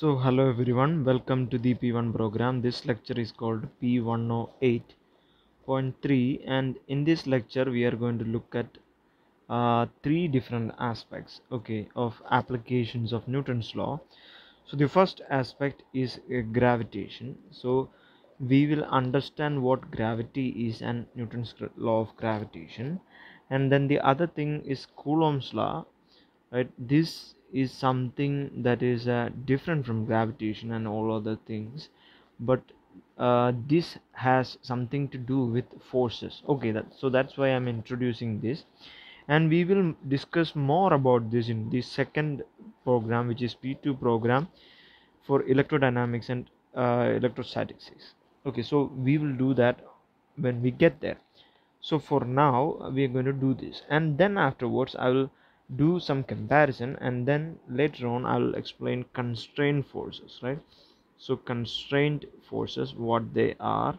So hello everyone, welcome to the P1 program. This lecture is called P108.3, and in this lecture we are going to look at three different aspects of applications of Newton's law. So the first aspect is gravitation. So we will understand what gravity is and Newton's law of gravitation, and then the other thing is Coulomb's law, right? This is something that is different from gravitation and all other things, but this has something to do with forces. That's why I'm introducing this, and we will discuss more about this in the second program, which is P2 program for electrodynamics and electrostatics. So we will do that when we get there. So for now we are going to do this, and then afterwards I will do some comparison, and then later on I will explain constraint forces, right? So constraint forces, what they are,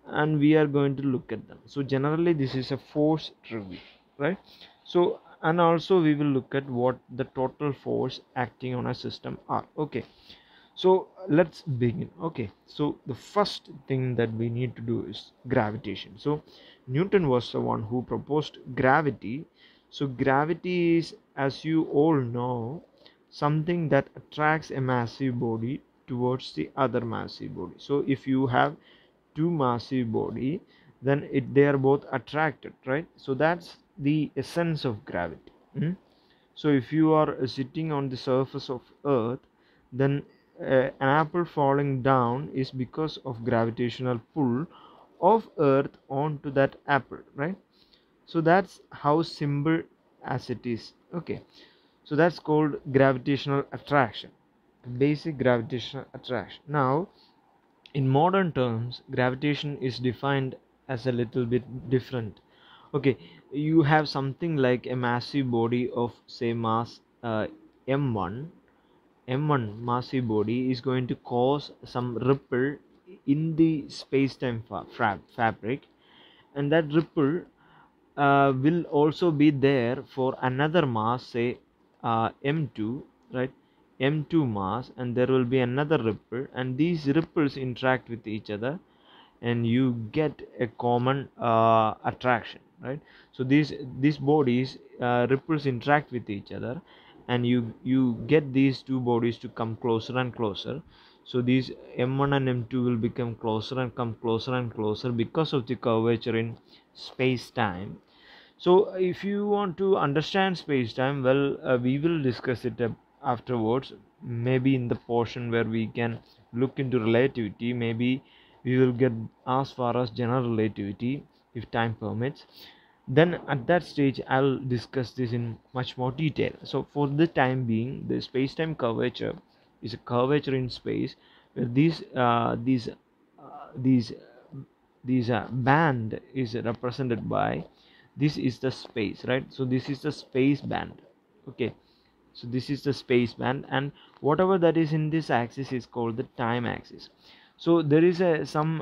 and we are going to look at them. So generally this is a force review, right? So and also we will look at what the total force acting on a system are. So let's begin. So the first thing that we need to do is gravitation. So Newton was the one who proposed gravity. So gravity is, as you all know, something that attracts a massive body towards the other massive body. So if you have two massive body, then they are both attracted, right? So that's the essence of gravity. So if you are sitting on the surface of earth, then an apple falling down is because of gravitational pull of earth onto that apple, right? So that's how simple as it is. So that's called gravitational attraction, basic gravitational attraction. Now in modern terms, gravitation is defined as a little bit different. okay you have something like a massive body of, say, mass m1. M1 massive body is going to cause some ripple in the space-time fabric, and that ripple will also be there for another mass, say m2, right? M2 mass, and there will be another ripple, and these ripples interact with each other, and you get a common attraction, right? So these bodies, ripples interact with each other, and you get these two bodies to come closer and closer. So these m1 and m2 will become closer and come closer and closer because of the curvature in space time. So if you want to understand space time, well, we will discuss it afterwards, maybe in the portion where we can look into relativity. Maybe we will get as far as general relativity if time permits. Then at that stage I'll discuss this in much more detail. So for the time being, the space-time curvature is a curvature in space where these band is represented by, this is the space, right? So this is the space band. okay so this is the space band, and whatever that is in this axis is called the time axis. So there is some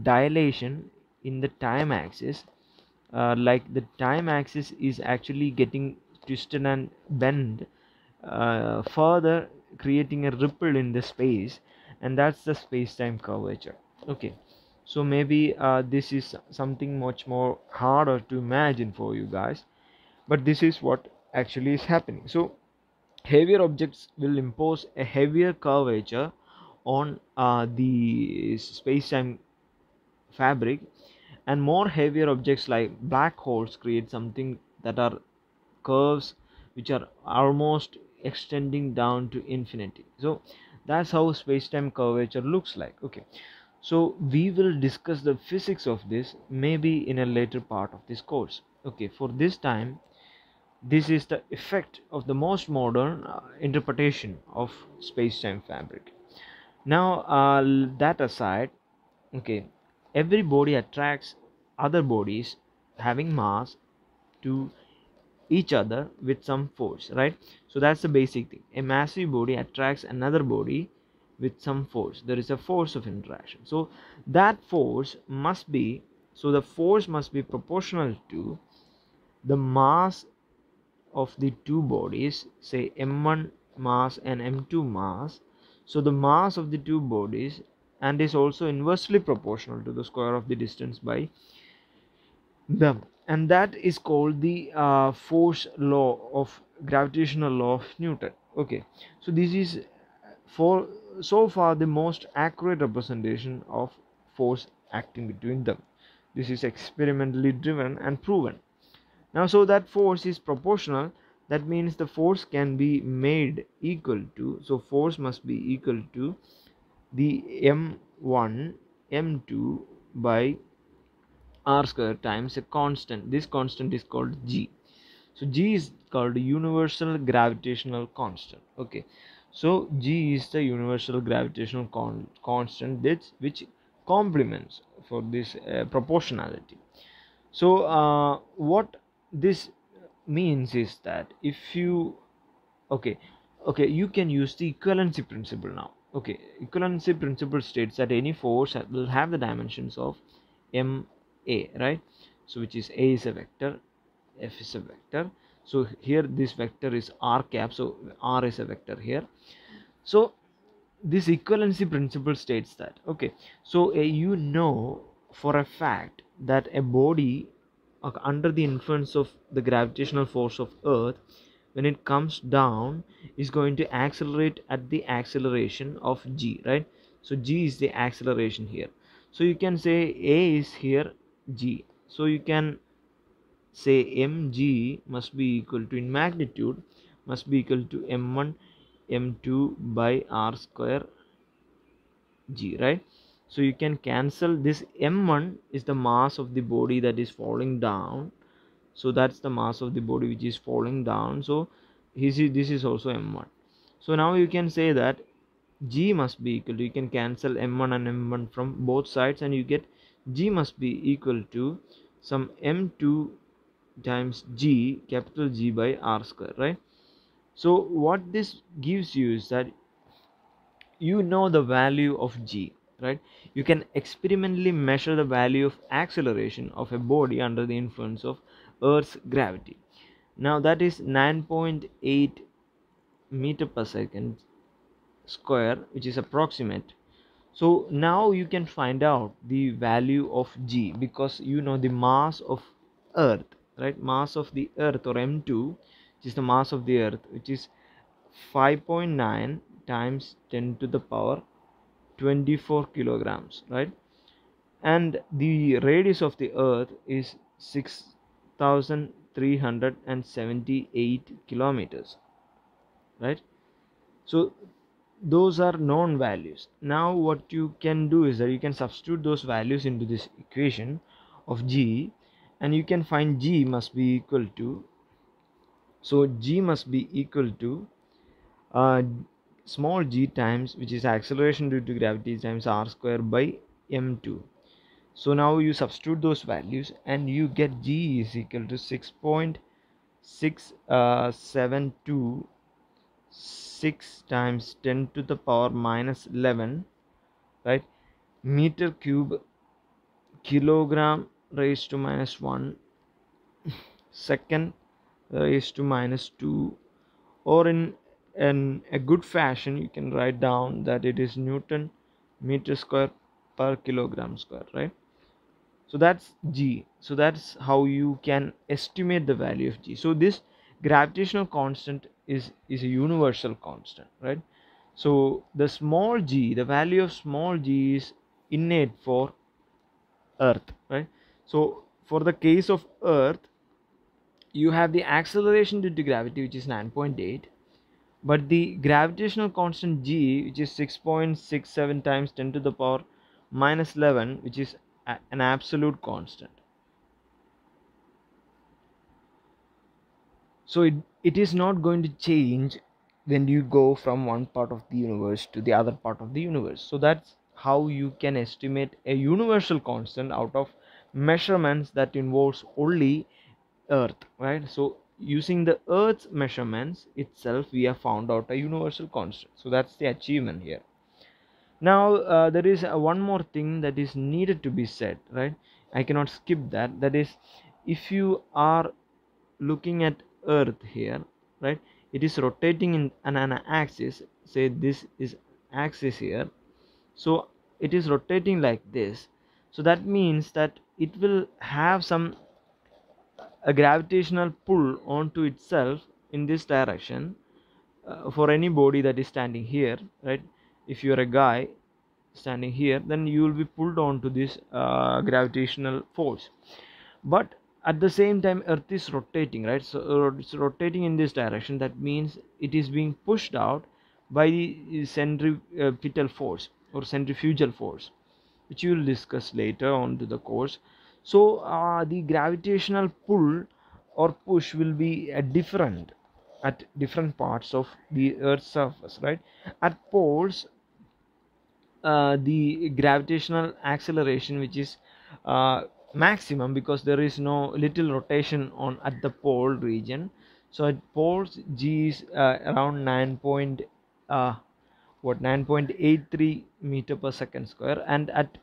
dilation in the time axis, like the time axis is actually getting twisted and bent further, creating a ripple in the space, and that's the space-time curvature. okay so maybe this is something much more harder to imagine for you guys, but this is what actually is happening. So heavier objects will impose a heavier curvature on the space-time fabric, and more heavier objects like black holes create something that are curves which are almost extending down to infinity. So that's how space-time curvature looks like. So we will discuss the physics of this maybe in a later part of this course. For this time, this is the effect of the most modern interpretation of space-time fabric. Now that aside, okay every body attracts other bodies having mass to each other with some force, right? So that's the basic thing. A massive body attracts another body with some force. There is a force of interaction. So that force must be, so the force must be proportional to the mass of the two bodies, say m1 mass and m2 mass. So the mass of the two bodies and is also inversely proportional to the square of the distance by them, and that is called the force law of gravitational law of Newton. Okay, so this is for so far the most accurate representation of force acting between them. This is experimentally driven and proven. Now, so that force is proportional, that means the force can be made equal to, so force must be equal to the m1 m2 by r square times a constant. This constant is called g. So g is called universal gravitational constant. Okay, so g is the universal gravitational constant which complements for this proportionality. So what this means is that if you, okay, you can use the equivalency principle now. Okay, equivalency principle states that any force will have the dimensions of ma, right? So which is a is a vector, f is a vector. So here this vector is r cap, so r is a vector here. So this equivalency principle states that, okay, so you know for a fact that a body under the influence of the gravitational force of earth, when it comes down, is going to accelerate at the acceleration of g, right? So g is the acceleration here. So you can say a is here g, so you can say mg must be equal to, in magnitude, must be equal to m1 m2 by r square g, right? So you can cancel this. M1 is the mass of the body that is falling down, so that's the mass of the body which is falling down. So this is also m1. So now you can say that g must be equal to, you can cancel m1 and m1 from both sides, and you get g must be equal to some m2 times g, capital G by r square, right? So what this gives you is that you know the value of g, right? You can experimentally measure the value of acceleration of a body under the influence of earth's gravity. Now that is 9.8 meter per second square, which is approximate. So now you can find out the value of g because you know the mass of earth, right? Mass of the earth, or m2, which is the mass of the earth, which is 5.9 times 10 to the power 24 kilograms, right? And the radius of the earth is 6378 kilometers, right? So those are known values. Now what you can do is that you can substitute those values into this equation of g, and you can find g must be equal to, so g must be equal to uh, small g times, which is acceleration due to gravity, times r square by m2. So now you substitute those values and you get g is equal to 6.672 times 10 to the power minus 11, right, meter cube, kilogram raised to minus 1, second raised to minus 2, or in a good fashion you can write down that it is Newton meter square per kilogram square, right? So that's g. So that's how you can estimate the value of g. So this gravitational constant is a universal constant, right? So the small g, the value of small g is innate for earth, right? So for the case of earth, you have the acceleration due to gravity, which is 9.8, but the gravitational constant g, which is 6.67 times 10 to the power minus 11, which is an absolute constant. So it is not going to change when you go from one part of the universe to the other part of the universe. So that's how you can estimate a universal constant out of measurements that involves only earth, right? So using the earth's measurements itself, we have found out a universal constant. So that's the achievement here. Now there is one more thing that is needed to be said, right? I cannot skip that. That is, if you are looking at earth here, right, it is rotating in an axis. Say this is axis here. So it is rotating like this. So that means that it will have some a gravitational pull onto itself in this direction. For any body that is standing here, right? If you are a guy standing here, then you will be pulled onto this gravitational force. But at the same time, earth is rotating, right? So it's rotating in this direction. That means it is being pushed out by the centripetal force or centrifugal force, which you will discuss later on to the course. So the gravitational pull or push will be different at different parts of the earth's surface, right? At poles, the gravitational acceleration, which is maximum, because there is no little rotation on at the pole region. So at poles, g is around 9.83 meter per second square, and at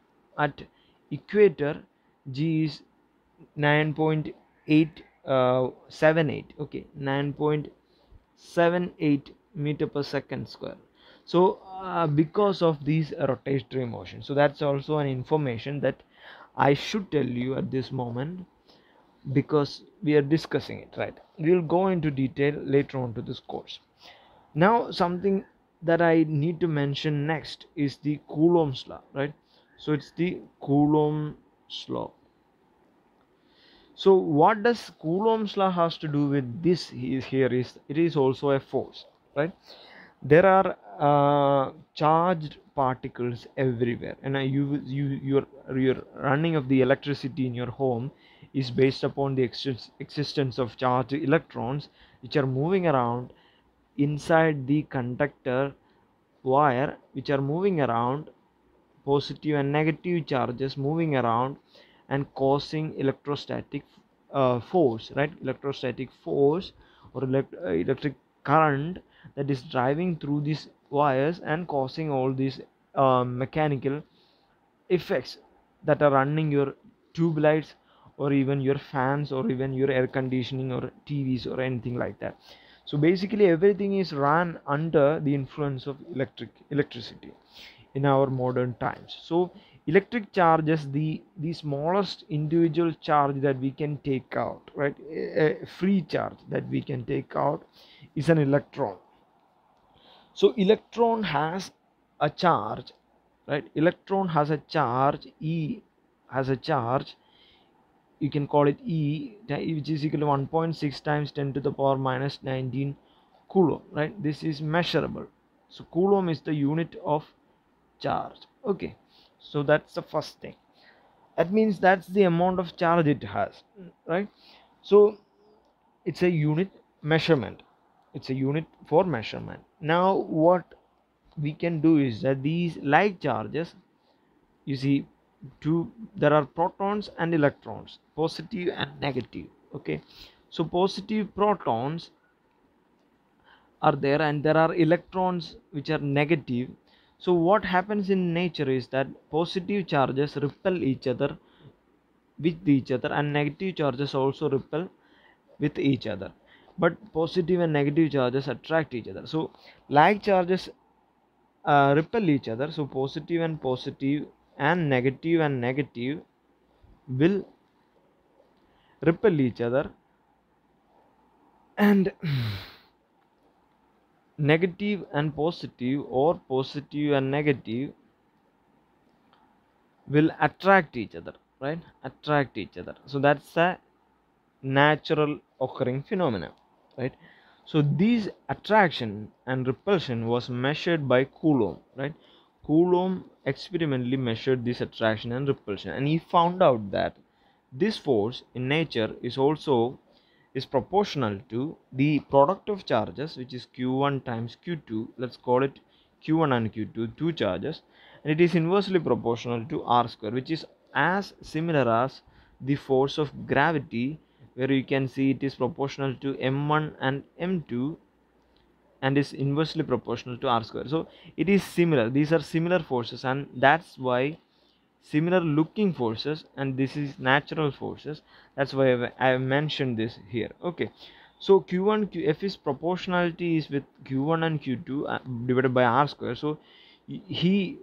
equator, g is 9.878, okay, 9.78 meter per second square. So because of these rotatory motion, so that's also an information that I should tell you at this moment, because we are discussing it, right? We will go into detail later on to this course. Now something that I need to mention next is the Coulomb's law, right? So it's the Coulomb's law. So what does Coulomb's law has to do with this here is it is also a force, right? There are charged particles everywhere, and your running of the electricity in your home is based upon the existence of charged electrons which are moving around inside the conductor wire, which are moving around, positive and negative charges moving around and causing electrostatic force, right? Electrostatic force or electric current that is driving through these wires and causing all these mechanical effects that are running your tube lights or even your fans or even your air conditioning or TVs or anything like that. So basically everything is run under the influence of electricity in our modern times. So electric charges, the smallest individual charge that we can take out, right? A free charge that we can take out is an electron. So electron has a charge, right? Electron has a charge, E has a charge, you can call it E, which is equal to 1.6 times 10 to the power minus 19 coulomb, right? This is measurable. So coulomb is the unit of charge. Okay, so that's the first thing. That means that's the amount of charge it has, right? So it's a unit measurement, it's a unit for measurement. Now what we can do is that these like charges, you see, there are protons and electrons, positive and negative, okay? So positive protons are there and there are electrons which are negative. So what happens in nature is that positive charges repel each other with each other and negative charges also repel with each other, but positive and negative charges attract each other. So like charges repel each other, so positive and positive and negative will repel each other, and negative and positive or positive and negative will attract each other, right? Attract each other. So that's a natural occurring phenomena, right? So these attraction and repulsion was measured by Coulomb, right? Coulomb experimentally measured this attraction and repulsion, and he found out that this force in nature is proportional to the product of charges, which is q1 times q2. Let's call it q1 and q2, two charges, and it is inversely proportional to r square, which is as similar as the force of gravity, where you can see it is proportional to m1 and m2 and is inversely proportional to r square. So it is similar, these are similar forces, and that's why similar looking forces, and this is natural forces, that's why I have mentioned this here. Okay, so q1 f is proportionality is with q1 and q2 divided by r square. So he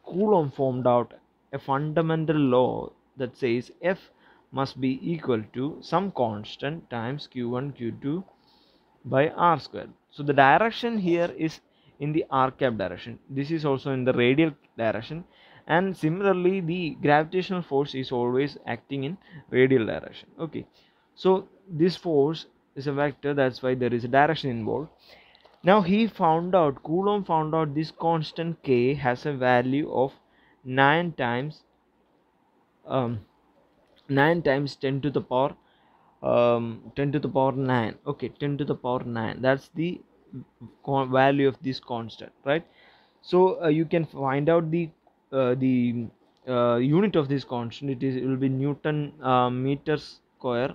Coulomb formed out a fundamental law that says F must be equal to some constant times q1 q2 by r square. So the direction here is in the r cap direction. This is also in the radial direction, and similarly the gravitational force is always acting in radial direction. Okay, so this force is a vector, that's why there is a direction involved. Now Coulomb found out this constant k has a value of 9 times um, 9 times 10 to the power 10 to the power 9. Okay, 10 to the power 9, that's the value of this constant, right? So you can find out the unit of this constant. It will be Newton meter square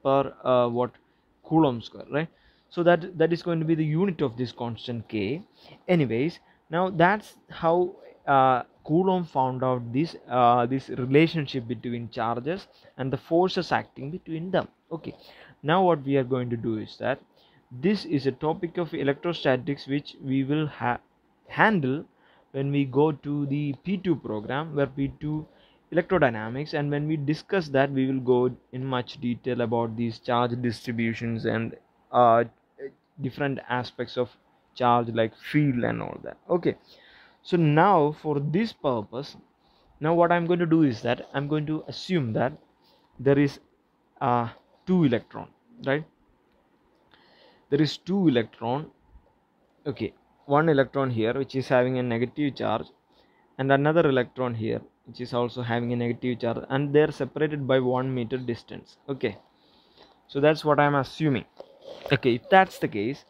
per what Coulomb square, right? So that is going to be the unit of this constant k. Anyways, now that's how Coulomb found out this relationship between charges and the forces acting between them. Okay, now what we are going to do is that this is a topic of electrostatics which we will handle when we go to the P2 program, where P2 electrodynamics, and when we discuss that we will go in much detail about these charge distributions and uh, different aspects of charge like field and all that. Okay, so now for this purpose, now what I'm going to do is that I'm going to assume that there is two electron, right? There is two electron. Okay, one electron here which is having a negative charge, and another electron here which is also having a negative charge, and they are separated by 1 meter distance. Okay, so that's what I'm assuming. Okay, if that's the case,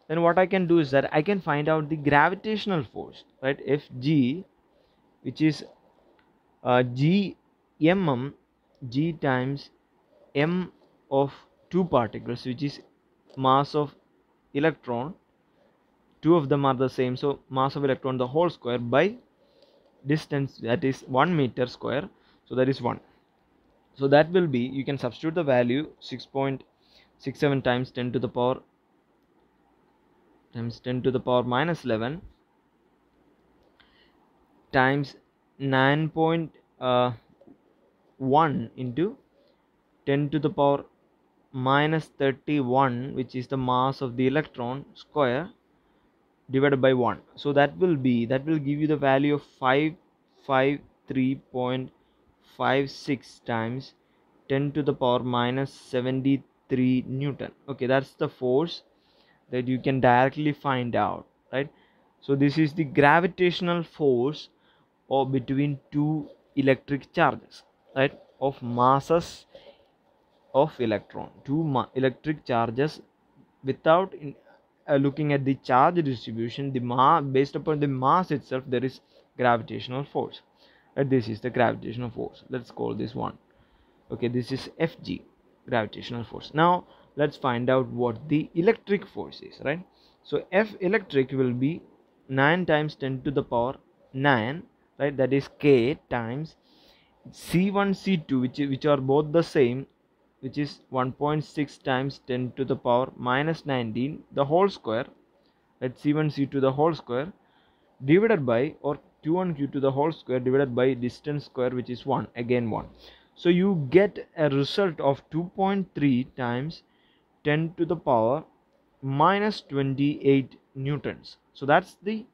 then what I can do is that I can find out the gravitational force, right? Fg, which is g g times m of two particles, which is mass of electron. Two of them are the same, so mass of electron the whole square by distance, that is 1 meter square, so that is 1. So that will be, you can substitute the value 6.67 times 10 to the power minus 11 times 9.1 into 10 to the power minus 31, which is the mass of the electron square, divided by 1. So that will give you the value of 553.56 times 10 to the power minus 73 Newton. Okay, that's the force that you can directly find out, right? So this is the gravitational force or between two electric charges, right, of masses of electron, two electric charges. Without looking at the charge distribution, based upon the mass itself, there is gravitational force, right? This is the gravitational force, let's call this one. Okay, this is Fg, gravitational force. Now let's find out what the electric force is, right? So F electric will be 9 times 10 to the power 9, right? That is k times C1 C2, which are both the same, which is 1.6 times 10 to the power minus 19 the whole square, right? C1 C2 the whole square, divided by, or q1 q2 the whole square, divided by distance square, which is 1, again 1. So you get a result of 2.3 times 10 to the power minus 28 newtons. So that's the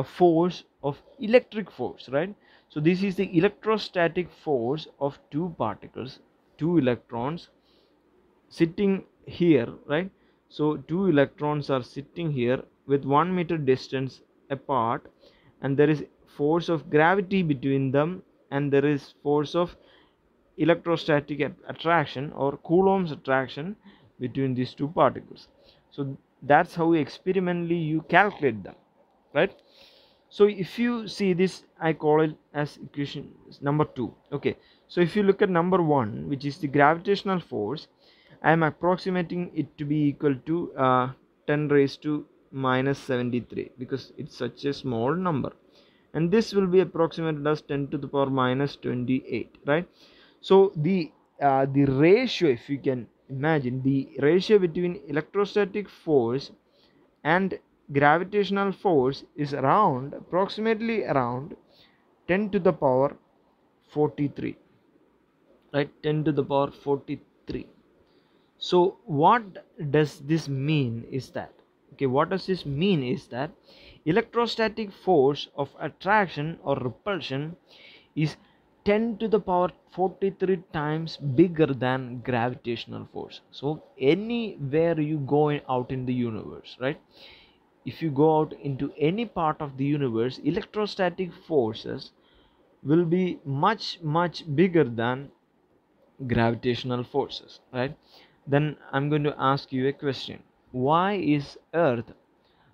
force of electric force, right? So this is the electrostatic force of two particles, two electrons sitting here, right? So two electrons are sitting here with 1 meter distance apart, and there is force of gravity between them, and there is force of electrostatic attraction or Coulomb's attraction between these two particles. So that's how experimentally you calculate them, right? So if you see this, I call it as equation number 2. Okay, so if you look at number 1, which is the gravitational force, I am approximating it to be equal to 10 raised to minus 73, because it's such a small number, and this will be approximated as 10 to the power minus 28, right? So the ratio, if you can imagine, the ratio between electrostatic force and gravitational force is around approximately around 10 to the power 43, right? 10 to the power 43. So what does this mean is that, okay, what does this mean is that electrostatic force of attraction or repulsion is 10 to the power 43 times bigger than gravitational force. So anywhere you go out in the universe, right, if you go out into any part of the universe, electrostatic forces will be much bigger than gravitational forces, right? Then I'm going to ask you a question: why is earth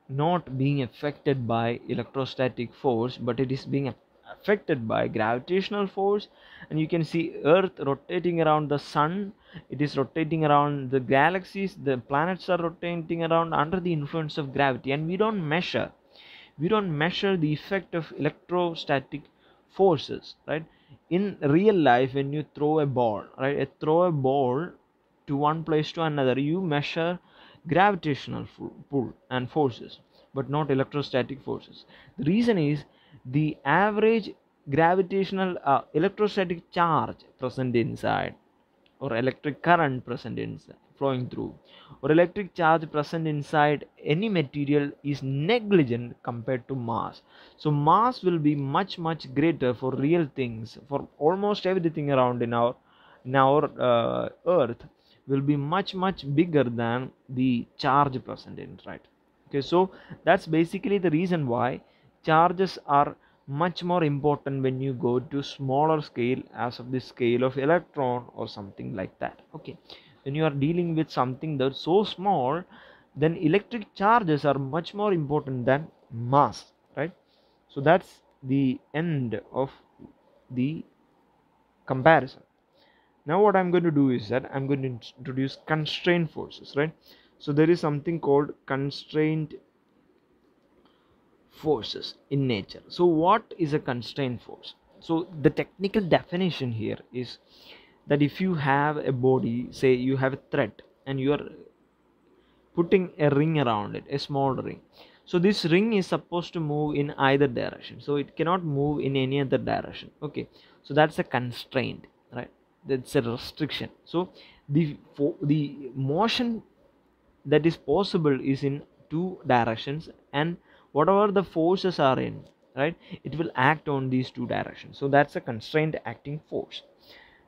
not being affected by electrostatic force, but it is being affected by gravitational force? And you can see earth rotating around the sun, it is rotating around the galaxies, the planets are rotating around under the influence of gravity, and we don't measure the effect of electrostatic forces, right? In real life, when you throw a ball, right, throw a ball to one place to another, you measure gravitational pull and forces, but not electrostatic forces. The reason is the average gravitational electrostatic charge present inside, or electric current present inside flowing through, or electric charge present inside any material is negligent compared to mass. So mass will be much greater for real things, for almost everything around in our earth will be much bigger than the charge present in, right? Okay, so that's basically the reason why charges are much more important when you go to smaller scale, as of the scale of electron or something like that. Okay, when you are dealing with something that's so small, then electric charges are much more important than mass, right? So that's the end of the comparison. Now what I'm going to do is that I'm going to introduce constraint forces, right? So there is something called constraint forces in nature. So what is a constraint force? So the technical definition here is that if you have a body, say you have a thread, and you are putting a ring around it, a small ring, so this ring is supposed to move in either direction, so it cannot move in any other direction. Okay, so that's a constraint, right? That's a restriction. So the motion that is possible is in two directions, and whatever the forces are in, right, it will act on these two directions. So that's a constraint acting force.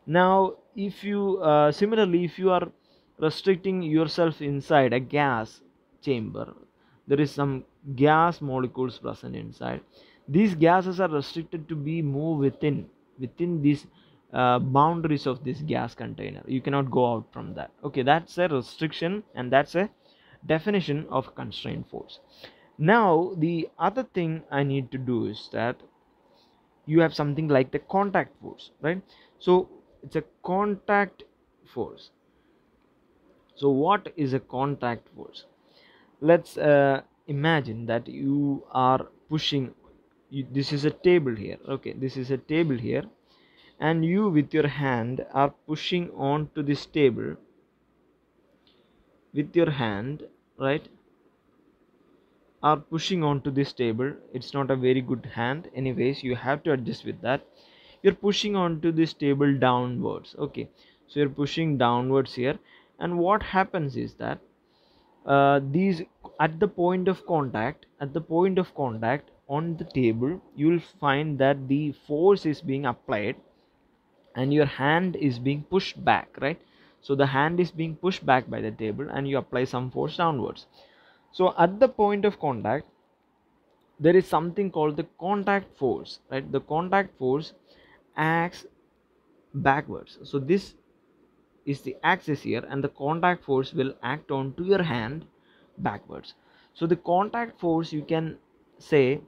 Now if you similarly, if you are restricting yourself inside a gas chamber, there is some gas molecules present inside. These gases are restricted to be moved within these boundaries of this gas container. You cannot go out from that. Okay, that's a restriction, and that's a definition of constraint force. Now the other thing I need to do is that you have something like the contact force, right? So it's a contact force. So what is a contact force? Let's imagine that you are pushing this is a table here. Okay, this is a table here, and you with your hand are pushing on to this table with your hand, right? Are pushing onto this table. It's not a very good hand, anyways, you have to adjust with that. You're pushing onto this table downwards. Okay, so you're pushing downwards here, and what happens is that these at the point of contact on the table, you will find that the force is being applied and your hand is being pushed back, right? So the hand is being pushed back by the table, and you apply some force downwards. So at the point of contact, there is something called the contact force, right? The contact force acts backwards. So this is the axis here, and the contact force will act on to your hand backwards. So the contact force, you can say,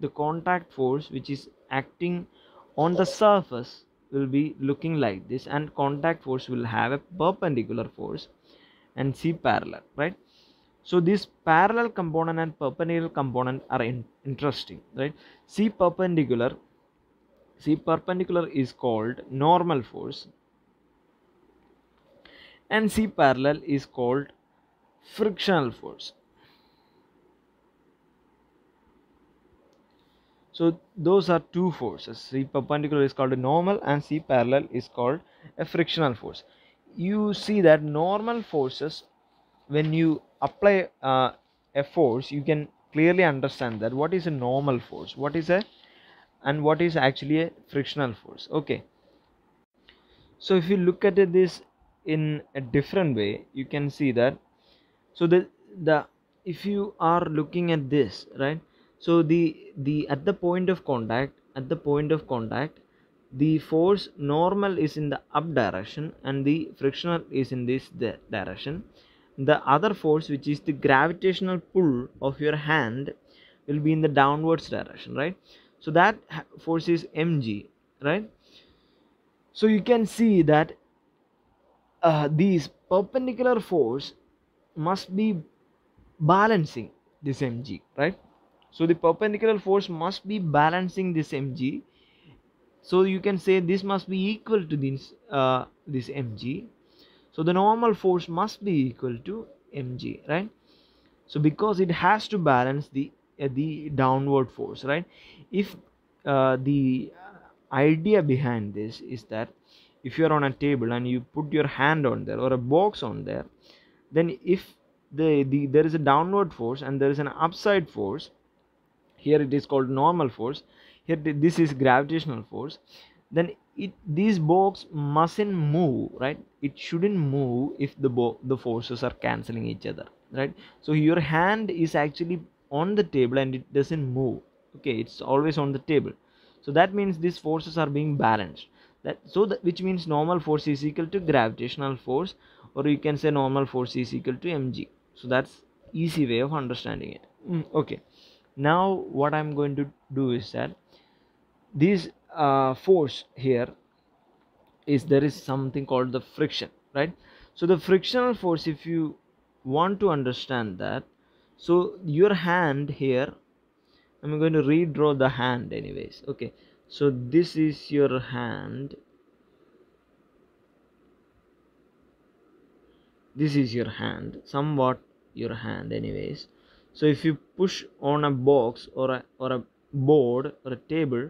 the contact force which is acting on the surface will be looking like this, and contact force will have a perpendicular force and C parallel, right? So this parallel component and perpendicular component are interesting, right? C perpendicular is called normal force, and C parallel is called frictional force. So those are two forces. C perpendicular is called a normal and C parallel is called a frictional force. You see that normal forces, when you apply a force, you can clearly understand that what is a normal force, what is a and what is actually a frictional force. Okay, so if you look at this in a different way, you can see that, so the if you are looking at this, right, so the at the point of contact, the force normal is in the up direction and the frictional is in this direction. The other force, which is the gravitational pull of your hand, will be in the downwards direction, right? So that force is mg, right? So you can see that these perpendicular force must be balancing this mg, right? So the perpendicular force must be balancing this mg, so you can say this must be equal to this mg. So the normal force must be equal to mg, right? So because it has to balance the downward force, right? If the idea behind this is that if you are on a table and you put your hand on there or a box on there, then if there is a downward force and there is an upside force, here it is called normal force, here this is gravitational force, then these box mustn't move, right? It shouldn't move if the forces are cancelling each other, right? So your hand is actually on the table and it doesn't move. Okay, it's always on the table, so that means these forces are being balanced. Which means normal force is equal to gravitational force, or you can say normal force is equal to mg. So that's easy way of understanding it. Okay, now what I'm going to do is that this force here is, there is something called the friction, right? So the frictional force, if you want to understand that, so your hand here, I'm going to redraw the hand anyways. Okay, so this is your hand, this is your hand, somewhat your hand anyways. So if you push on a box or a board or a table,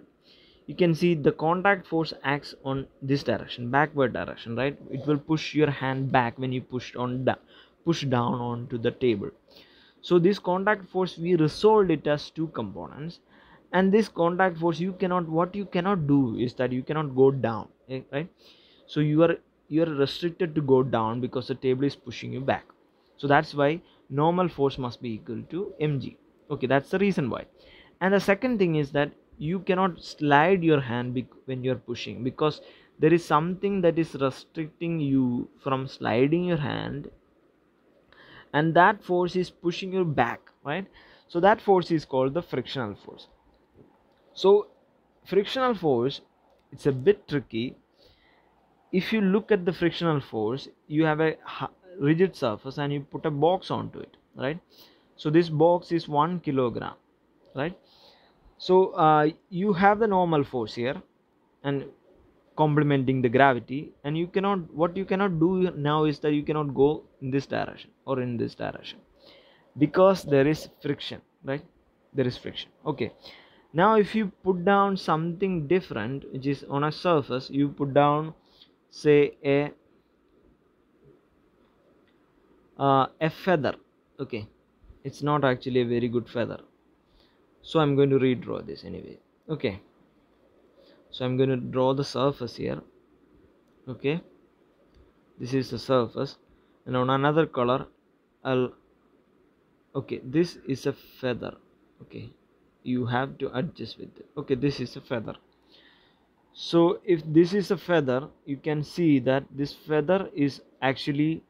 you can see the contact force acts on this direction, backward direction, right? It will push your hand back when you push down onto the table. So this contact force, we resolved it as two components, and this contact force, what you cannot do is that you cannot go down, right? So you are restricted to go down because the table is pushing you back. So that's why normal force must be equal to mg. Okay, that's the reason why. And the second thing is that you cannot slide your hand when you are pushing, because there is something that is restricting you from sliding your hand, and that force is pushing you back, right? So that force is called the frictional force. So frictional force, it's a bit tricky. If you look at the frictional force, you have a rigid surface and you put a box onto it, right? So this box is 1 kilogram, right? So you have the normal force here and complementing the gravity, and what you cannot do now is that you cannot go in this direction or in this direction, because there is friction, right? There is friction. Okay, now if you put down something different, which is on a surface, you put down, say, a feather. Okay, it's not actually a very good feather, so I'm going to redraw this anyway. Okay, so I'm going to draw the surface here. Okay, this is the surface, and on another color I'll, okay, this is a feather. Okay, you have to adjust with it. Okay, this is a feather. So if this is a feather, you can see that this feather is actually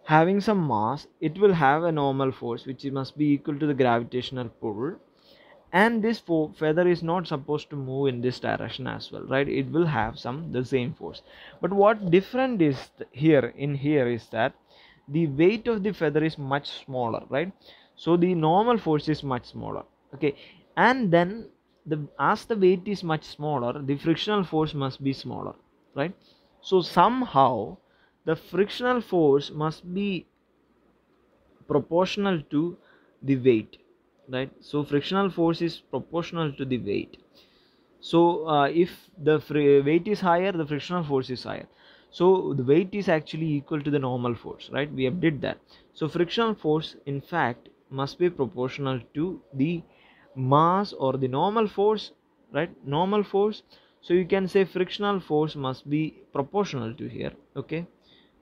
having some mass. It will have a normal force which must be equal to the gravitational pull, and this feather is not supposed to move in this direction as well, right? It will have the same force, but what different is here is that the weight of the feather is much smaller, right? So the normal force is much smaller. Okay, and then as the weight is much smaller, the frictional force must be smaller, right? So somehow the frictional force must be proportional to the weight. right? So frictional force is proportional to the weight. So if the weight is higher, the frictional force is higher. So the weight is actually equal to the normal force, right? We have did that. So frictional force in fact must be proportional to the mass or the normal force, right? Normal force. So you can say frictional force must be proportional to here. Okay,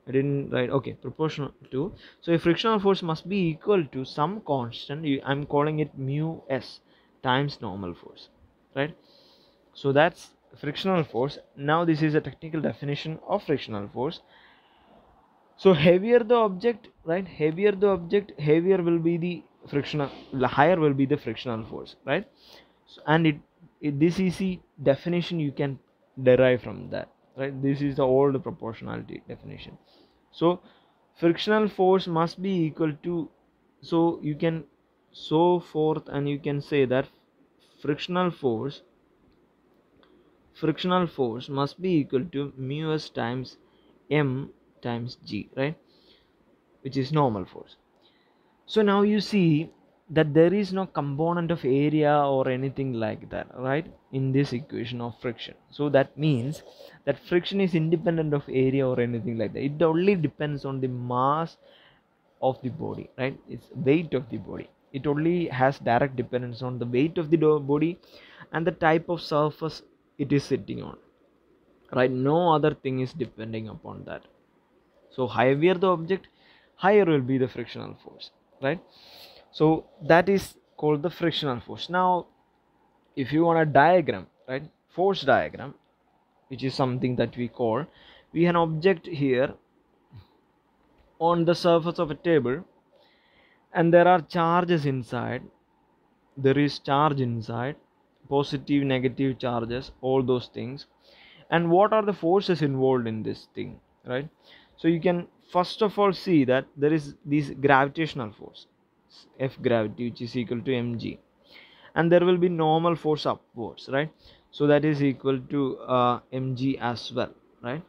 I didn't write. Okay, proportional to. So a frictional force must be equal to some constant. I'm calling it mu s times normal force, right? So that's frictional force. Now this is a technical definition of frictional force. So heavier the object, right? Heavier the object, heavier will be the frictional, higher will be the frictional force, right? So, and this is the definition you can derive from that, right? This is the old proportionality definition. So frictional force must be equal to, so you can so forth, and you can say that frictional force frictional force must be equal to mu s times m times g, right, which is normal force. So now you see that there is no component of area or anything like that, right, in this equation of friction. So that means that friction is independent of area or anything like that. It only depends on the mass of the body, right? It's weight of the body. It only has direct dependence on the weight of the body and the type of surface it is sitting on, right? No other thing is depending upon that. So heavier the object, higher will be the frictional force, right? So that is called the frictional force. Now if you want a diagram, right, force diagram, which is something that we call, we have an object here on the surface of a table, and there are charges inside. There is charge inside, positive, negative charges, all those things. And what are the forces involved in this thing, right? So you can first of all see that there is this gravitational force, F gravity, which is equal to mg, and there will be normal force upwards, right? So that is equal to mg as well, right,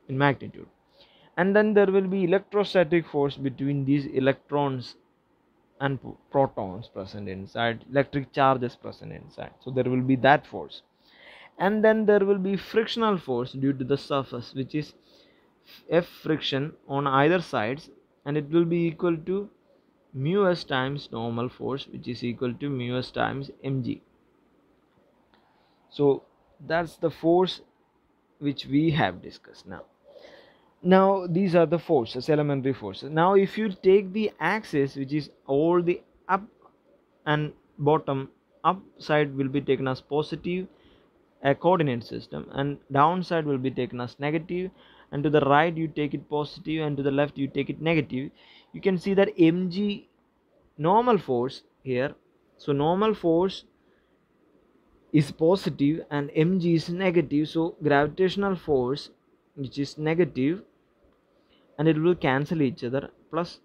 in magnitude. And then there will be electrostatic force between these electrons and protons present inside, electric charges present inside, so there will be that force. And then there will be frictional force due to the surface, which is F friction on either sides, and it will be equal to mu s times normal force, which is equal to mu s times mg. So that's the force which we have discussed. Now these are the forces, elementary forces. Now if you take the axis, which is all the up and bottom, up side will be taken as positive, a coordinate system, and downside will be taken as negative, and to the right you take it positive, and to the left you take it negative. You can see that mg, normal force here, so normal force is positive and mg is negative, so gravitational force, which is negative, and it will cancel each other, plus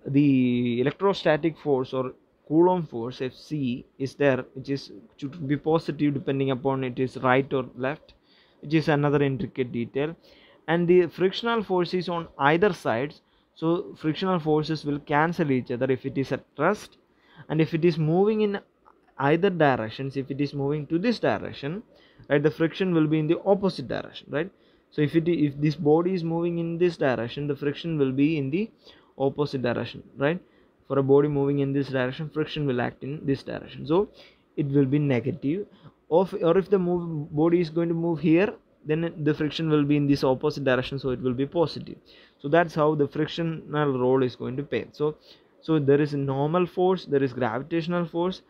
the electrostatic force or Coulomb force Fc is there, which is should be positive depending upon it is right or left, which is another intricate detail. And the frictional force is on either sides, so frictional forces will cancel each other if it is at rest, and if it is moving in either directions, if it is moving to this direction, right, the friction will be in the opposite direction, right? So if this body is moving in this direction, the friction will be in the opposite direction, right? For a body moving in this direction, friction will act in this direction, so it will be negative. Or if the body is going to move here, then the friction will be in this opposite direction, so it will be positive. So that's how the frictional role is going to play. So there is a normal force, there is gravitational force,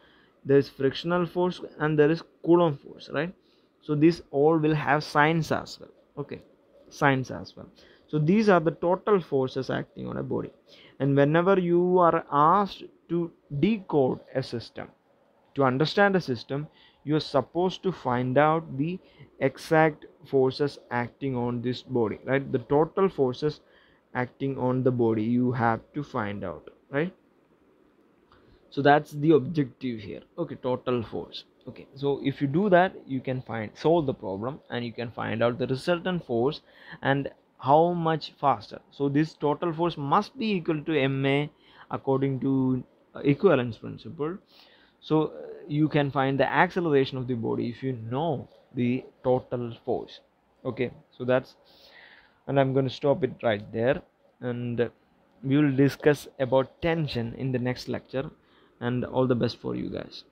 there is frictional force, and there is Coulomb force, right? So these all will have signs as well. Okay, signs as well. So these are the total forces acting on a body. And whenever you are asked to decode a system, to understand a system, you are supposed to find out the exact forces acting on this body, right? The total forces acting on the body you have to find out, right? So that's the objective here. Okay, total force. Okay, so if you do that, you can solve the problem, and you can find out the resultant force and how much faster. So this total force must be equal to ma according to equivalence principle. So you can find the acceleration of the body if you know the total force. Okay, so that's, and I'm going to stop it right there, and we will discuss about tension in the next lecture. And all the best for you guys.